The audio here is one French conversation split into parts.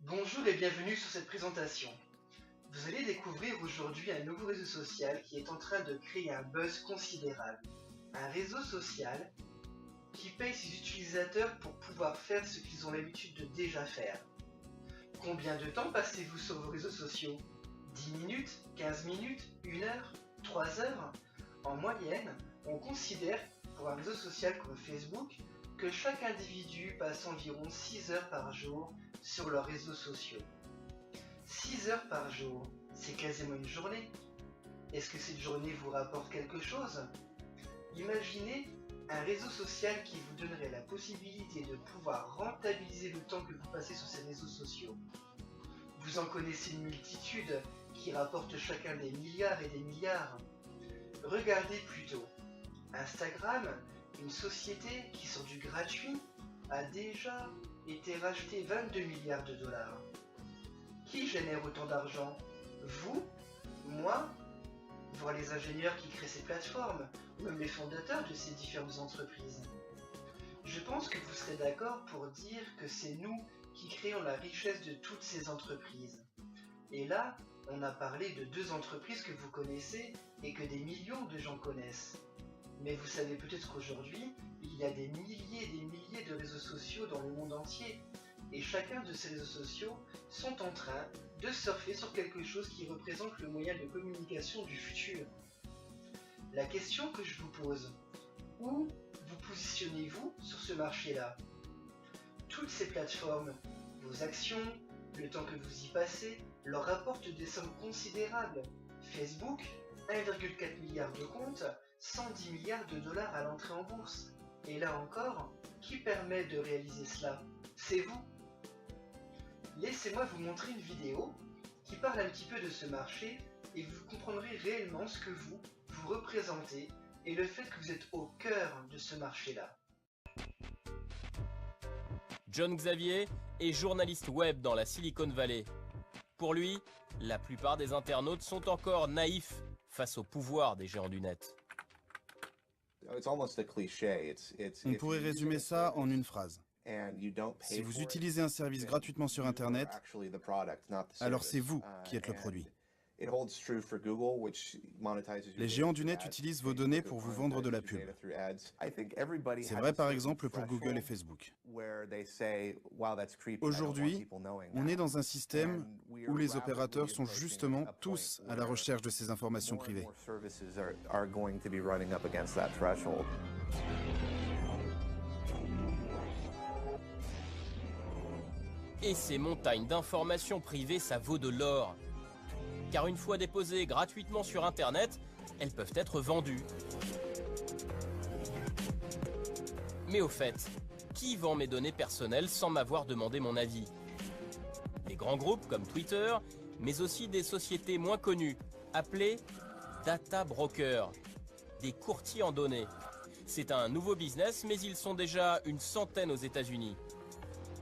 Bonjour et bienvenue sur cette présentation. Vous allez découvrir aujourd'hui un nouveau réseau social qui est en train de créer un buzz considérable. Un réseau social qui paye ses utilisateurs pour pouvoir faire ce qu'ils ont l'habitude de déjà faire. Combien de temps passez-vous sur vos réseaux sociaux? 10 minutes, 15 minutes, 1 heure, 3 heures? En moyenne, on considère pour un réseau social comme Facebook que chaque individu passe environ 6 heures par jour sur leurs réseaux sociaux. 6 heures par jour, c'est quasiment une journée. Est-ce que cette journée vous rapporte quelque chose? Imaginez un réseau social qui vous donnerait la possibilité de pouvoir rentabiliser le temps que vous passez sur ces réseaux sociaux. Vous en connaissez une multitude qui rapportent chacun des milliards et des milliards. Regardez plutôt. Instagram, une société qui sur du gratuit a déjà été rachetée 22 milliards de dollars. Qui génère autant d'argent? Vous? Moi? Voire les ingénieurs qui créent ces plateformes, ou même les fondateurs de ces différentes entreprises. Je pense que vous serez d'accord pour dire que c'est nous qui créons la richesse de toutes ces entreprises. Et là, on a parlé de 2 entreprises que vous connaissez et que des millions de gens connaissent. Mais vous savez peut-être qu'aujourd'hui, il y a des milliers et des milliers de réseaux sociaux dans le monde entier. Et chacun de ces réseaux sociaux sont en train de surfer sur quelque chose qui représente le moyen de communication du futur. La question que je vous pose, où vous positionnez-vous sur ce marché-là? Toutes ces plateformes, vos actions, le temps que vous y passez, leur rapportent des sommes considérables. Facebook, 1,4 milliard de comptes, 110 milliards de dollars à l'entrée en bourse. Et là encore, qui permet de réaliser cela? C'est vous. Laissez-moi vous montrer une vidéo qui parle un petit peu de ce marché et vous comprendrez réellement ce que vous représentez et le fait que vous êtes au cœur de ce marché-là. John Xavier est journaliste web dans la Silicon Valley. Pour lui, la plupart des internautes sont encore naïfs face au pouvoir des géants du net. On pourrait résumer ça en une phrase. Si vous utilisez un service gratuitement sur Internet, alors c'est vous qui êtes le produit. Les géants du net utilisent vos données pour vous vendre de la pub. C'est vrai par exemple pour Google et Facebook. Aujourd'hui, on est dans un système où les opérateurs sont justement tous à la recherche de ces informations privées. Et ces montagnes d'informations privées, ça vaut de l'or. Car une fois déposées gratuitement sur Internet, elles peuvent être vendues. Mais au fait, qui vend mes données personnelles sans m'avoir demandé mon avis? Des grands groupes comme Twitter, mais aussi des sociétés moins connues, appelées data brokers, des courtiers en données. C'est un nouveau business, mais ils sont déjà une centaine aux États-Unis.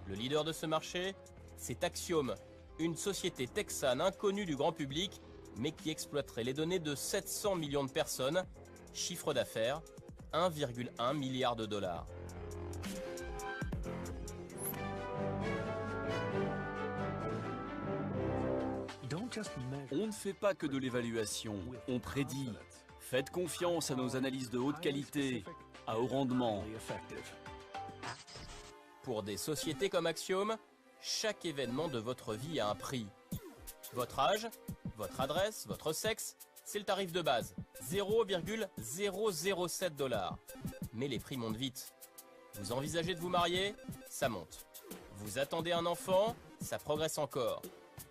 Le leader de ce marché, c'est Axiom, une société texane inconnue du grand public, mais qui exploiterait les données de 700 millions de personnes, chiffre d'affaires 1,1 milliard de dollars. On ne fait pas que de l'évaluation, on prédit. Faites confiance à nos analyses de haute qualité, à haut rendement. Pour des sociétés comme Axiom, chaque événement de votre vie a un prix. Votre âge, votre adresse, votre sexe, c'est le tarif de base, 0,007 $. Mais les prix montent vite. Vous envisagez de vous marier, ça monte. Vous attendez un enfant, ça progresse encore.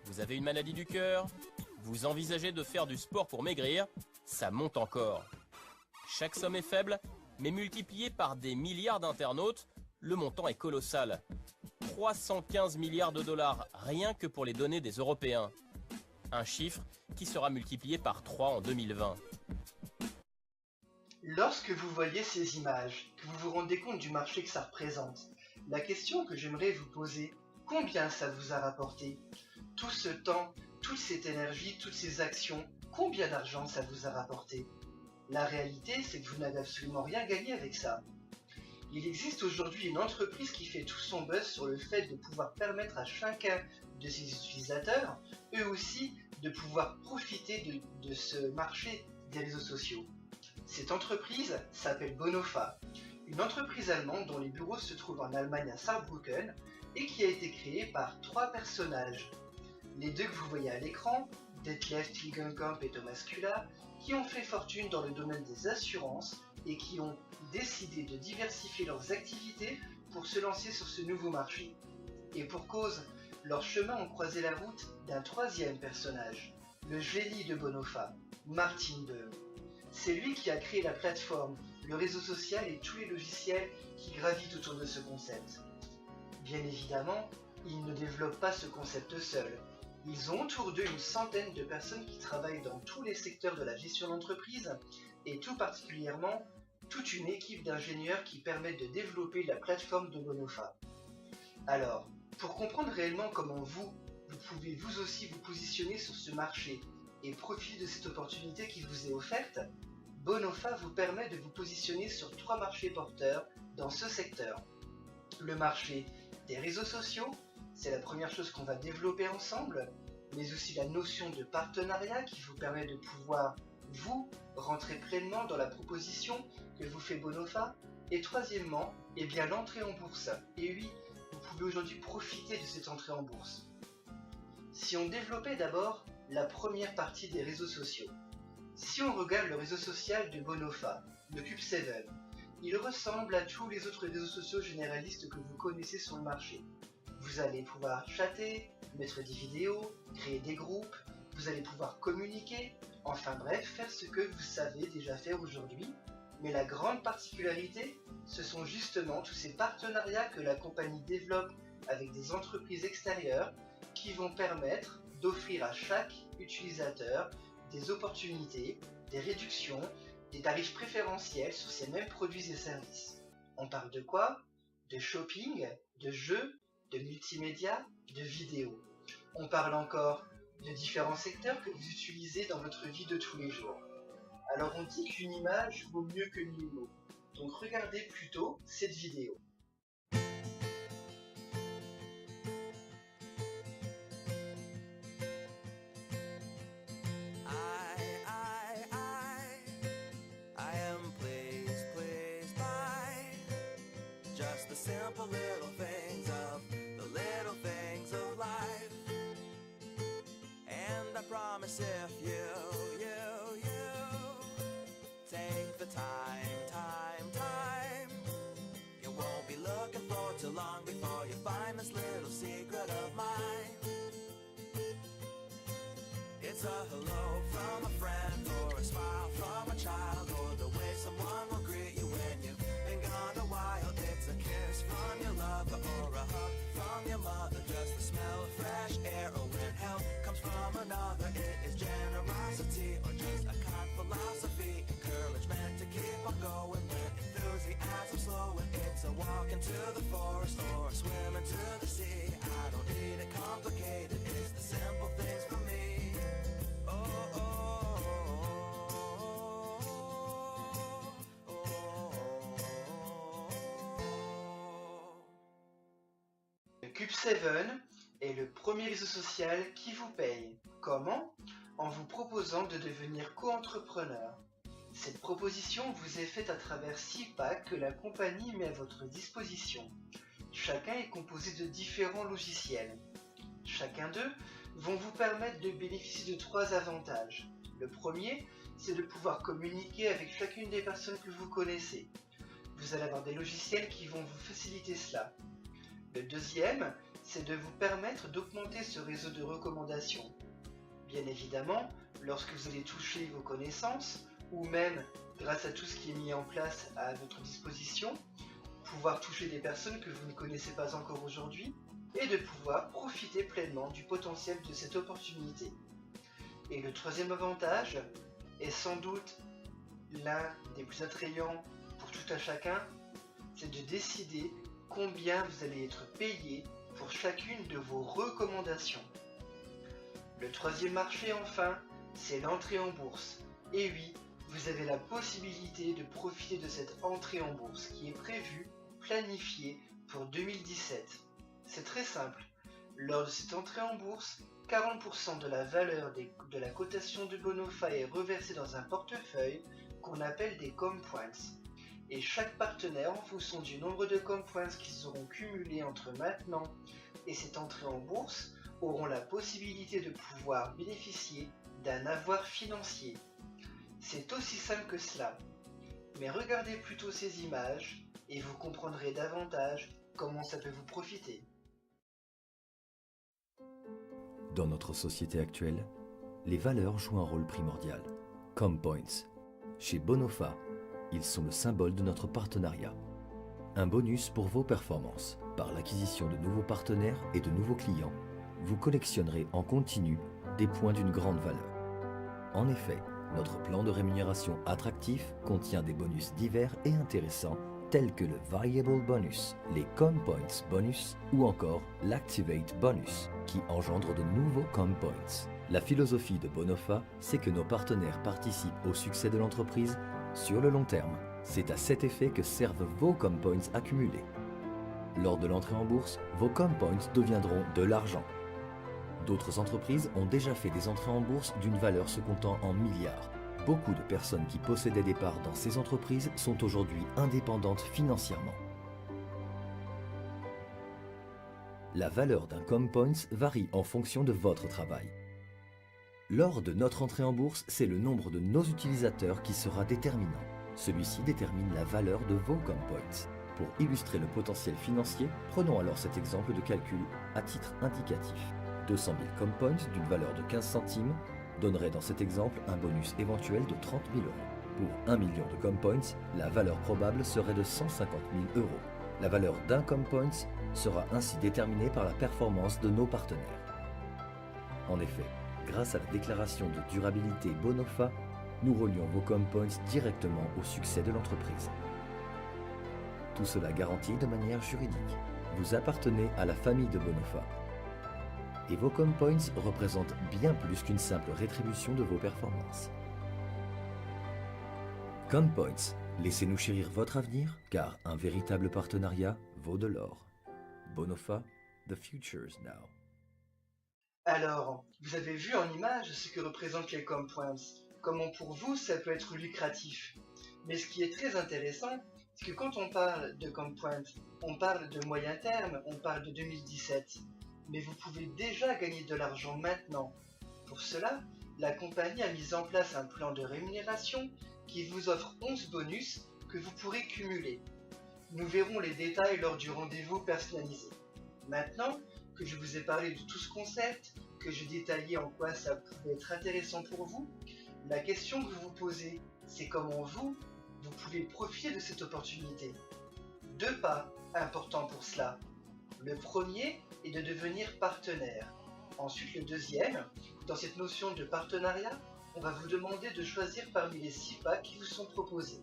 Vous avez une maladie du cœur, vous envisagez de faire du sport pour maigrir, ça monte encore. Chaque somme est faible, mais multipliée par des milliards d'internautes, le montant est colossal. 315 milliards de dollars rien que pour les données des Européens. Un chiffre qui sera multiplié par 3 en 2020. Lorsque vous voyez ces images, que vous vous rendez compte du marché que ça représente, la question que j'aimerais vous poser, combien ça vous a rapporté? Tout ce temps, toute cette énergie, toutes ces actions, combien d'argent ça vous a rapporté? La réalité, c'est que vous n'avez absolument rien gagné avec ça. Il existe aujourd'hui une entreprise qui fait tout son buzz sur le fait de pouvoir permettre à chacun de ses utilisateurs, eux aussi, de pouvoir profiter de ce marché des réseaux sociaux. Cette entreprise s'appelle Bonofa, une entreprise allemande dont les bureaux se trouvent en Allemagne à Saarbrücken et qui a été créée par 3 personnages. Les 2 que vous voyez à l'écran, Detlef Tilgenkamp et Thomas Kühler, qui ont fait fortune dans le domaine des assurances et qui ont décidé de diversifier leurs activités pour se lancer sur ce nouveau marché. Et pour cause, leurs chemins ont croisé la route d'un 3e personnage, le génie de Bonofa, Martin Böhm. C'est lui qui a créé la plateforme, le réseau social et tous les logiciels qui gravitent autour de ce concept. Bien évidemment, ils ne développent pas ce concept seuls. Ils ont autour d'eux une centaine de personnes qui travaillent dans tous les secteurs de la gestion d'entreprise et tout particulièrement toute une équipe d'ingénieurs qui permettent de développer la plateforme de Bonofa. Alors, pour comprendre réellement comment vous pouvez vous aussi vous positionner sur ce marché et profiter de cette opportunité qui vous est offerte, Bonofa vous permet de vous positionner sur 3 marchés porteurs dans ce secteur. Le marché des réseaux sociaux, c'est la première chose qu'on va développer ensemble, mais aussi la notion de partenariat qui vous permet de pouvoir, vous, rentrer pleinement dans la proposition que vous fait Bonofa. Et troisièmement, l'entrée en bourse. Et oui, vous pouvez aujourd'hui profiter de cette entrée en bourse. Si on développait d'abord la première partie des réseaux sociaux. Si on regarde le réseau social de Bonofa, le Cube7, il ressemble à tous les autres réseaux sociaux généralistes que vous connaissez sur le marché. Vous allez pouvoir chatter, mettre des vidéos, créer des groupes, vous allez pouvoir communiquer, enfin bref, faire ce que vous savez déjà faire aujourd'hui. Mais la grande particularité, ce sont justement tous ces partenariats que la compagnie développe avec des entreprises extérieures qui vont permettre d'offrir à chaque utilisateur des opportunités, des réductions, des tarifs préférentiels sur ces mêmes produits et services. On parle de quoi? De shopping, de jeux, de multimédia, de vidéos. On parle encore de différents secteurs que vous utilisez dans votre vie de tous les jours. Alors on dit qu'une image vaut mieux que 1000 mots. Donc regardez plutôt cette vidéo. Simple little things of the little things of life. And I promise if you take the time, you won't be looking for too long before you find this little secret of mine. It's a hello from a friend, or a smile from a child, or the way someone will greet you when you've been gone a while. It's a kiss from your lover, or a hug from your mother, just the smell of fresh air, or when help comes from another. It is generosity, or just a kind philosophy, encouragement to keep on going when enthusiasm's slowing. It's a walk into the forest, or a swim into the sea. I don't need it complicated, it's the simple things for me. Le Cube7 est le premier réseau social qui vous paye. Comment? En vous proposant de devenir co-entrepreneur. Cette proposition vous est faite à travers 6 packs que la compagnie met à votre disposition. Chacun est composé de différents logiciels. Chacun d'eux vont vous permettre de bénéficier de 3 avantages. Le premier, c'est de pouvoir communiquer avec chacune des personnes que vous connaissez. Vous allez avoir des logiciels qui vont vous faciliter cela. Le deuxième, c'est de vous permettre d'augmenter ce réseau de recommandations. Bien évidemment, lorsque vous allez toucher vos connaissances, ou même grâce à tout ce qui est mis en place à votre disposition, pouvoir toucher des personnes que vous ne connaissez pas encore aujourd'hui, et de pouvoir profiter pleinement du potentiel de cette opportunité. Et le troisième avantage est sans doute l'un des plus attrayants pour tout un chacun, c'est de décider combien vous allez être payé pour chacune de vos recommandations. Le troisième marché enfin, c'est l'entrée en bourse. Et oui, vous avez la possibilité de profiter de cette entrée en bourse qui est prévue planifiée pour 2017. C'est très simple. Lors de cette entrée en bourse, 40% de la valeur de la cotation de Bonofa est reversée dans un portefeuille qu'on appelle des ComPoints. Et chaque partenaire, en fonction du nombre de ComPoints qui seront cumulés entre maintenant et cette entrée en bourse, auront la possibilité de pouvoir bénéficier d'un avoir financier. C'est aussi simple que cela. Mais regardez plutôt ces images et vous comprendrez davantage comment ça peut vous profiter. Dans notre société actuelle, les valeurs jouent un rôle primordial. ComPoints. Chez Bonofa, ils sont le symbole de notre partenariat. Un bonus pour vos performances. Par l'acquisition de nouveaux partenaires et de nouveaux clients, vous collectionnerez en continu des points d'une grande valeur. En effet, notre plan de rémunération attractif contient des bonus divers et intéressants tels que le Variable Bonus, les ComPoints Bonus ou encore l'Activate Bonus qui engendre de nouveaux ComPoints. La philosophie de Bonofa, c'est que nos partenaires participent au succès de l'entreprise sur le long terme. C'est à cet effet que servent vos ComPoints accumulés. Lors de l'entrée en bourse, vos ComPoints deviendront de l'argent. D'autres entreprises ont déjà fait des entrées en bourse d'une valeur se comptant en milliards. Beaucoup de personnes qui possédaient des parts dans ces entreprises sont aujourd'hui indépendantes financièrement. La valeur d'un ComPoints varie en fonction de votre travail. Lors de notre entrée en bourse, c'est le nombre de nos utilisateurs qui sera déterminant. Celui-ci détermine la valeur de vos ComPoints. Pour illustrer le potentiel financier, prenons alors cet exemple de calcul à titre indicatif. 200 000 ComPoints d'une valeur de 15 centimes donnerait dans cet exemple un bonus éventuel de 30 000 €. Pour 1 million de ComPoints, la valeur probable serait de 150 000 €. La valeur d'un ComPoints sera ainsi déterminée par la performance de nos partenaires. En effet, grâce à la déclaration de durabilité Bonofa, nous relions vos ComPoints directement au succès de l'entreprise. Tout cela garanti de manière juridique. Vous appartenez à la famille de Bonofa. Et vos ComPoints représentent bien plus qu'une simple rétribution de vos performances. ComPoints, laissez-nous chérir votre avenir, car un véritable partenariat vaut de l'or. Bonofa, the future's now. Alors, vous avez vu en image ce que représentent les ComPoints, comment pour vous ça peut être lucratif. Mais ce qui est très intéressant, c'est que quand on parle de ComPoints, on parle de moyen terme, on parle de 2017. Mais vous pouvez déjà gagner de l'argent maintenant. Pour cela, la compagnie a mis en place un plan de rémunération qui vous offre 11 bonus que vous pourrez cumuler. Nous verrons les détails lors du rendez-vous personnalisé. Maintenant que je vous ai parlé de tout ce concept, que j'ai détaillé en quoi ça pouvait être intéressant pour vous, la question que vous vous posez, c'est comment vous pouvez profiter de cette opportunité. 2 pas importants pour cela. Le premier est de devenir partenaire. Ensuite, le deuxième, dans cette notion de partenariat, on va vous demander de choisir parmi les 6 pas qui vous sont proposés.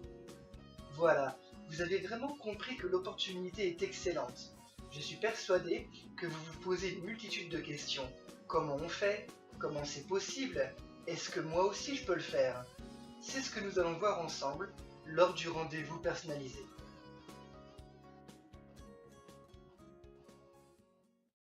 Voilà, vous avez vraiment compris que l'opportunité est excellente. Je suis persuadé que vous vous posez une multitude de questions. Comment on fait? Comment c'est possible? Est-ce que moi aussi je peux le faire? C'est ce que nous allons voir ensemble lors du rendez-vous personnalisé.